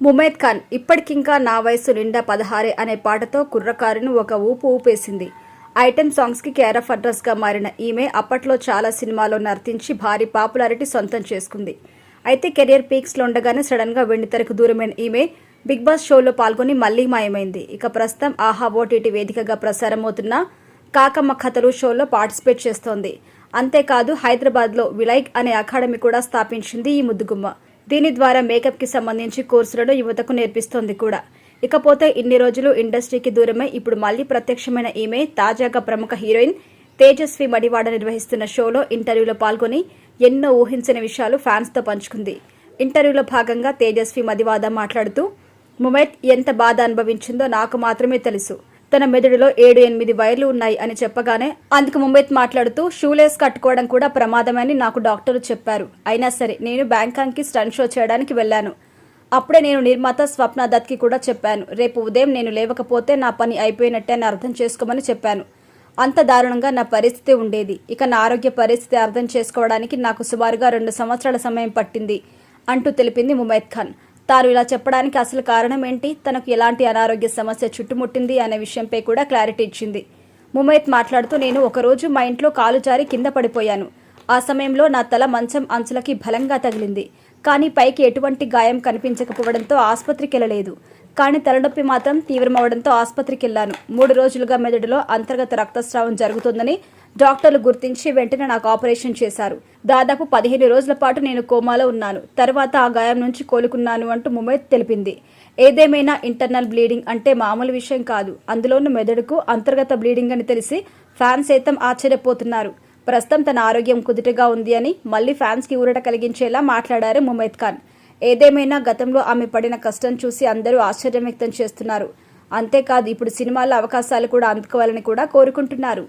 ముమైత్ ఖాన్ ఇప్పటికింకా నా వయసు నిండా 16 అనే పాటతో కుర్రకారును ఒక ఊపు ఊపేసింది. ఐటెం సాంగ్స్కి కేర్ ఆఫ్ అడ్రస్గా మారిన ఈమె అప్పట్లో చాలా సినిమాల్లో నర్తించి భారీ పాపులారిటీ సొంతం చేసుకుంది. అయితే కెరియర్ పీక్స్లో ఉండగానే సడన్గా వెండితెరకు దూరమైన ఈమె బిగ్ బాస్ షోలో పాల్గొని మళ్లీ మాయమైంది. ఇక ప్రస్తుతం ఆహా ఓటీటీ వేదికగా ప్రసారమవుతున్న కాకమ్మ కథలు షోలో పార్టిసిపేట్ చేస్తోంది. అంతేకాదు హైదరాబాద్లో విలైక్ అనే అకాడమీ కూడా స్థాపించింది ఈ ముద్దుగుమ్మ. దీని ద్వారా మేకప్కి సంబంధించి కోర్సులను యువతకు నేర్పిస్తోంది కూడా. ఇకపోతే ఇన్ని రోజులు ఇండస్ట్రీకి దూరమై ఇప్పుడు మళ్లీ ప్రత్యక్షమైన ఈమె తాజాగా ప్రముఖ హీరోయిన్ తేజస్వి మడివాడ నిర్వహిస్తున్న షోలో ఇంటర్వ్యూలో పాల్గొని ఎన్నో ఊహించని విషయాలు ఫ్యాన్స్తో పంచుకుంది. ఇంటర్వ్యూలో భాగంగా తేజస్వి మడివాడ మాట్లాడుతూ ముమైత్ ఎంత బాధ అనుభవించిందో నాకు మాత్రమే తెలుసు. తన మెదడులో 7-8 వైర్లు ఉన్నాయి అని చెప్పగానే అందుకు ముమైత్ మాట్లాడుతూ షూలేస్ కట్టుకోవడం కూడా ప్రమాదమని నాకు డాక్టర్లు చెప్పారు. అయినా సరే నేను బ్యాంకాక్కి స్టంట్ షో చేయడానికి వెళ్లాను. అప్పుడే నేను నిర్మాత స్వప్న దత్కి కూడా చెప్పాను. రేపు ఉదయం నేను లేవకపోతే నా పని అయిపోయినట్టే అని అర్థం చేసుకోమని చెప్పాను. అంత దారుణంగా నా పరిస్థితి ఉండేది. ఇక నా ఆరోగ్య పరిస్థితి అర్థం చేసుకోవడానికి నాకు సుమారుగా 2 సంవత్సరాల సమయం పట్టింది అంటూ తెలిపింది ముమైత్ ఖాన్. తాను ఇలా చెప్పడానికి అసలు కారణం ఏంటి, తనకు ఎలాంటి అనారోగ్య సమస్య చుట్టుముట్టింది అనే విషయంపై కూడా క్లారిటీ ఇచ్చింది. ముమైత్ మాట్లాడుతూ నేను ఒకరోజు మా ఇంట్లో కాలు జారి కింద పడిపోయాను. ఆ సమయంలో నా తల మంచం అంచులకి బలంగా తగిలింది. కానీ పైకి ఎటువంటి గాయం కనిపించకపోవడంతో ఆసుపత్రికి వెళ్ళలేదు. కానీ తలనొప్పి మాత్రం తీవ్రమవడంతో ఆసుపత్రికి వెళ్లాను. 3 రోజులుగా మెదడులో అంతర్గత రక్తస్రావం జరుగుతుందని డాక్టర్లు గుర్తించి వెంటనే నాకు ఆపరేషన్ చేశారు. దాదాపు 15 రోజుల పాటు నేను కోమాలో ఉన్నాను. తర్వాత ఆ గాయం నుంచి కోలుకున్నాను అంటూ ముమైత్ తెలిపింది. ఏదేమైనా ఇంటర్నల్ బ్లీడింగ్ అంటే మామూలు విషయం కాదు. అందులోనూ మెదడుకు అంతర్గత బ్లీడింగ్ అని తెలిసి ఫ్యాన్స్ సైతం ఆశ్చర్యపోతున్నారు. ప్రస్తుతం తన ఆరోగ్యం కుదుటగా ఉంది అని మళ్లీ ఫ్యాన్స్కి ఊరట కలిగించేలా మాట్లాడారు ముమైత్ ఖాన్. ఏదేమైనా గతంలో ఆమె పడిన కష్టం చూసి అందరూ ఆశ్చర్యం వ్యక్తం చేస్తున్నారు. అంతేకాదు ఇప్పుడు సినిమాల్లో అవకాశాలు కూడా అందుకోవాలని కూడా కోరుకుంటున్నారు.